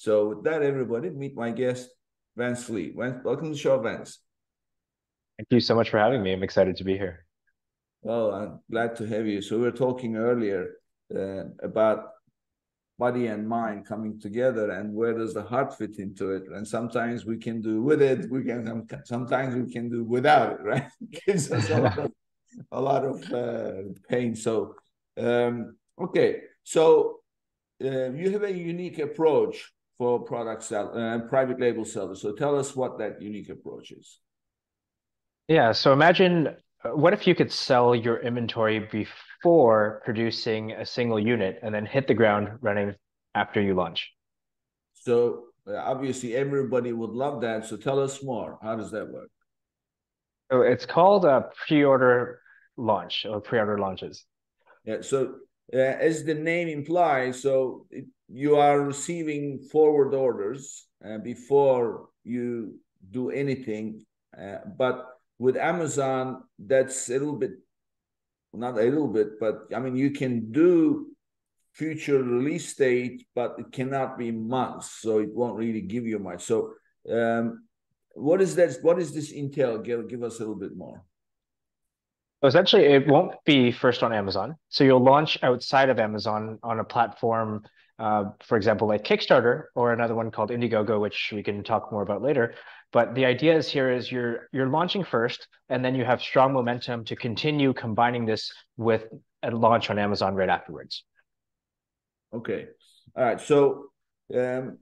So with that, everybody, meet my guest, Vance Lee. Vance, welcome to the show, Vance. Thank you so much for having me. I'm excited to be here. Well, I'm glad to have you. So we were talking earlier about body and mind coming together, and where does the heart fit into it? And sometimes we can do with it. Sometimes we can do without it. Right? It gives us a lot of pain. So okay, so you have a unique approach for product sell private label sellers. So tell us what that unique approach is. Yeah, so imagine what if you could sell your inventory before producing a single unit and then hit the ground running after you launch? So obviously everybody would love that. So tell us more. How does that work? So it's called a pre-order launch or pre-order launches. Yeah. So as the name implies, you are receiving forward orders before you do anything. But with Amazon, that's a little bit, not a little bit, but I mean, you can do future release date, but it cannot be months, so it won't really give you much. So, what is that? What does this entail? Give us a little bit more. So essentially, it won't be first on Amazon. So you'll launch outside of Amazon on a platform, for example, like Kickstarter or another one called Indiegogo, which we can talk more about later. But the idea is here is you're launching first, and then you have strong momentum to continue combining this with a launch on Amazon right afterwards. Okay, all right. So, um,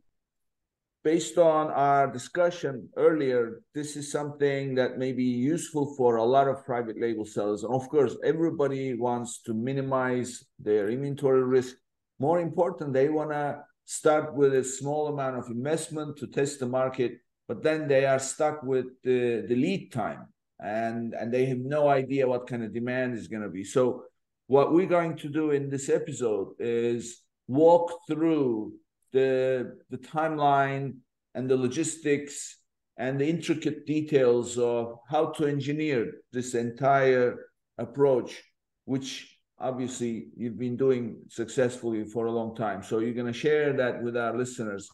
based on our discussion earlier, this is something that may be useful for a lot of private label sellers. And of course, everybody wants to minimize their inventory risk. More important, they want to start with a small amount of investment to test the market, but then they are stuck with the lead time, and they have no idea what kind of demand is going to be. So what we're going to do in this episode is walk through the timeline and the logistics and the intricate details of how to engineer this entire approach, which obviously you've been doing successfully for a long time. So you're going to share that with our listeners.